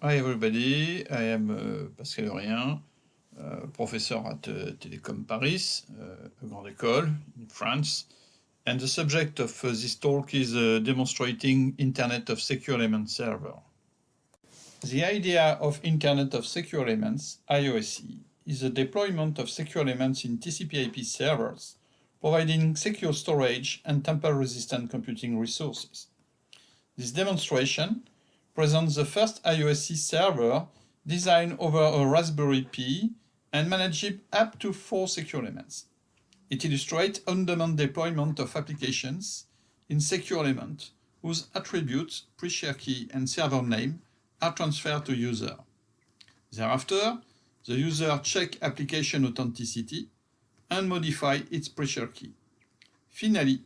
Hi everybody, I am Pascal Urien, professor at Télécom Paris, a grande école in France, and the subject of this talk is demonstrating Internet of Secure Elements server. The idea of Internet of Secure Elements, IOSE, is the deployment of secure elements in TCP/IP servers, providing secure storage and tamper-resistant computing resources. This demonstration presents the first IOSE server designed over a Raspberry Pi and managing up to 4 secure elements. It illustrates on-demand deployment of applications in secure element whose attributes, pre-share key and server name are transferred to user. Thereafter, the user checks application authenticity and modify its pre-share key. Finally,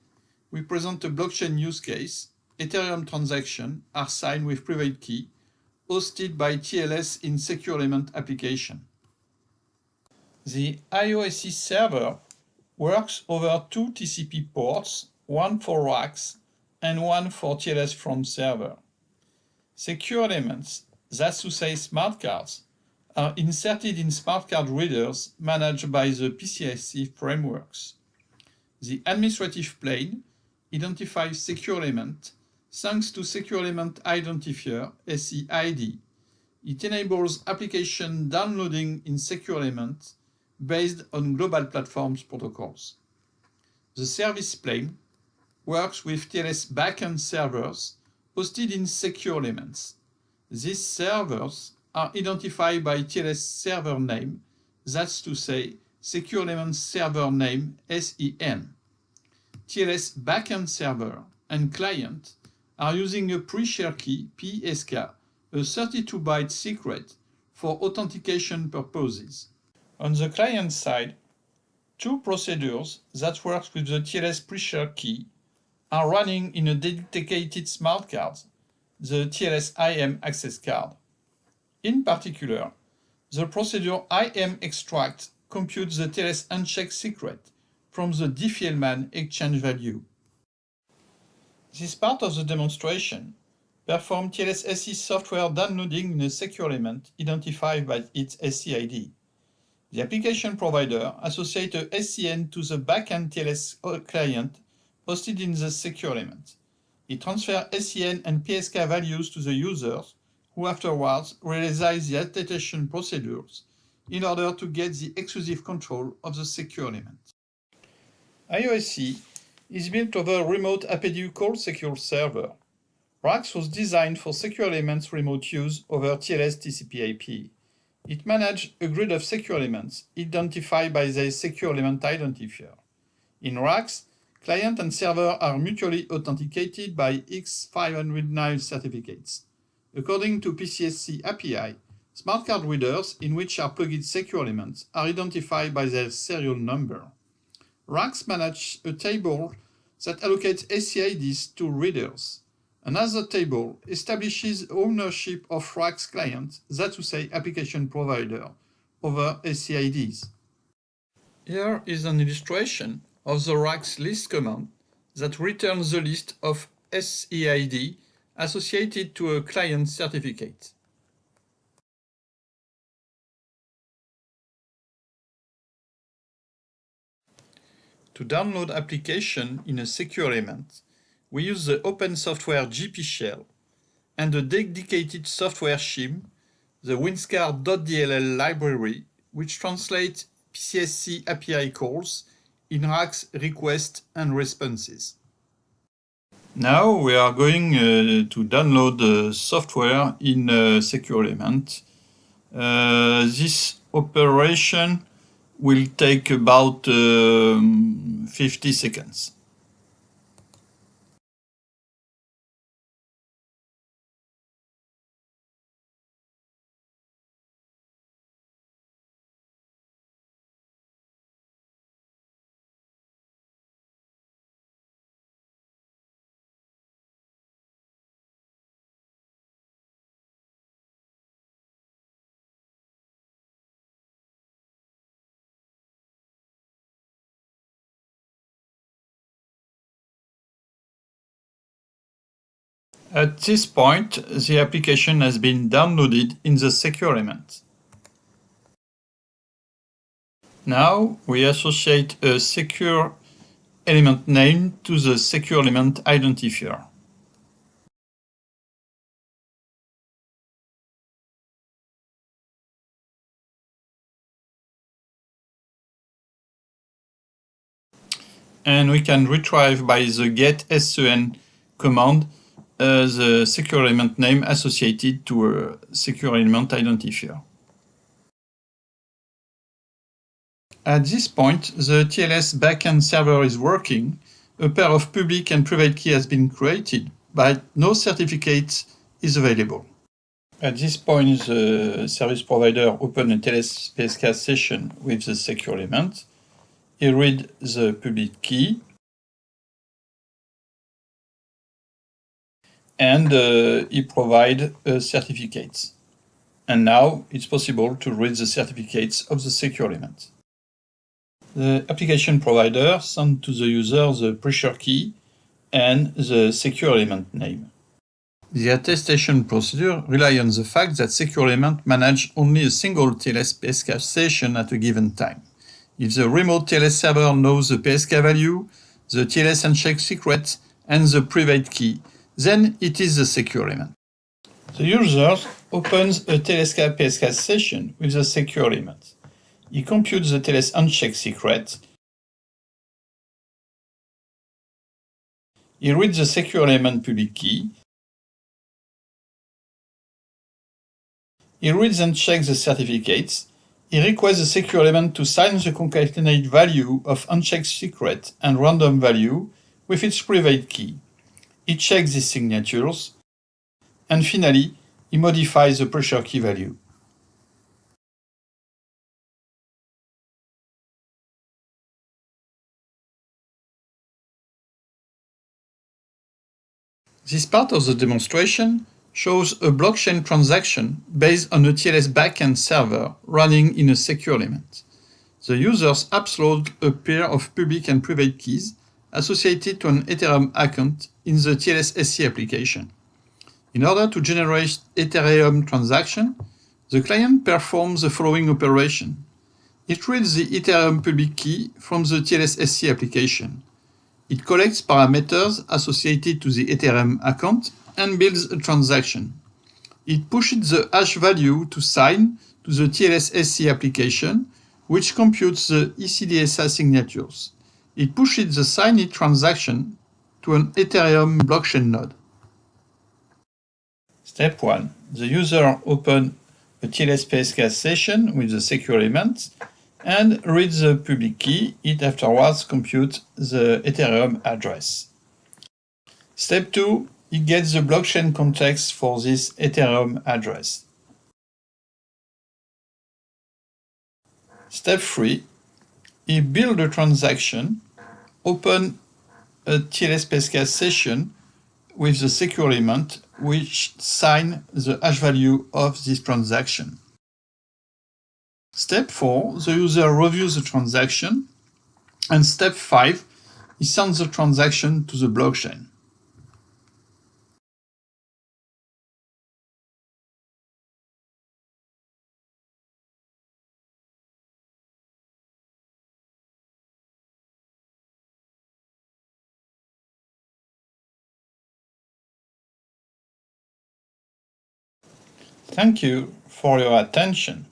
we present a blockchain use case. Ethereum transactions are signed with private key, hosted by TLS in secure element application. The IOSE server works over 2 TCP ports, one for racks and one for TLS from server. Secure elements, that's to say smart cards, are inserted in smart card readers managed by the PCIe frameworks. The administrative plane identifies secure element thanks to Secure Element Identifier (SEID). It enables application downloading in secure element based on global platforms protocols. The service plane works with TLS backend servers hosted in secure elements. These servers are identified by TLS server name, that's to say Secure Element Server Name (SEN). TLS backend server and client are using a pre-share key PSK, a 32-byte secret for authentication purposes. On the client side, 2 procedures that work with the TLS pre-share key are running in a dedicated smart card, the TLS IM access card. In particular, the procedure IM extract computes the TLS unchecked secret from the Diffie-Hellman exchange value. This part of the demonstration performs TLS SE software downloading in a secure element identified by its SEID. The application provider associates a SCN to the backend TLS client hosted in the secure element. It transfers SCN and PSK values to the users, who afterwards realize the attestation procedures in order to get the exclusive control of the secure element. IOSE is built over a remote APDU called Secure Server. RAX was designed for secure elements remote use over TLS TCP/IP. It manages a grid of secure elements identified by the Secure Element Identifier. In RAX, client and server are mutually authenticated by X509 certificates. According to PCSC API, smart card readers in which are plugged secure elements are identified by their serial number. RAX manages a table that allocates SCIDs to readers. Another table establishes ownership of RAX client, that's to say application provider, over SCIDs. Here is an illustration of the RAX list command that returns the list of SEID associated to a client certificate. To download application in a secure element, we use the open software GP shell and a dedicated software shim, the WinSCAR.dll library, which translates PCSC API calls in RAX requests and responses. Now we are going to download the software in a secure element. This operation will take about 50 seconds. At this point, the application has been downloaded in the secure element. Now we associate a secure element name to the secure element identifier. And we can retrieve by the get_sen command the secure element name associated to a secure element identifier. At this point, the TLS backend server is working, a pair of public and private key has been created, but no certificate is available. At this point, the service provider opens a TLS PSK session with the secure element. He reads the public key and he provides certificates. And now it's possible to read the certificates of the secure element. The application provider sends to the user the pressure key and the secure element name. The attestation procedure relies on the fact that secure element manages only a single TLS PSK session at a given time. If the remote TLS server knows the PSK value, the TLS unchecked secret, and the private key, then it is the secure element. The user opens a TLS PSK session with the secure element. He computes the TLS unchecked secret. He reads the secure element public key. He reads and checks the certificates. He requests the secure element to sign the concatenate value of unchecked secret and random value with its private key. He checks these signatures. And finally, he modifies the pressure key value. This part of the demonstration shows a blockchain transaction based on a TLS backend server running in a secure element. The users upload a pair of public and private keys associated to an Ethereum account in the TLS SC application. In order to generate Ethereum transaction, the client performs the following operation. It reads the Ethereum public key from the TLS SC application. It collects parameters associated to the Ethereum account and builds a transaction. It pushes the hash value to sign to the TLS SC application, which computes the ECDSA signatures. It pushes the signed transaction to an Ethereum blockchain node. Step 1. The user opens a TLS PSK session with the secure element and reads the public key. It afterwards computes the Ethereum address. Step 2. It gets the blockchain context for this Ethereum address. Step 3. It builds a transaction, open a TLS PSK session with the secure element, which signs the hash value of this transaction. Step 4, the user reviews the transaction. And step 5, he sends the transaction to the blockchain. Thank you for your attention.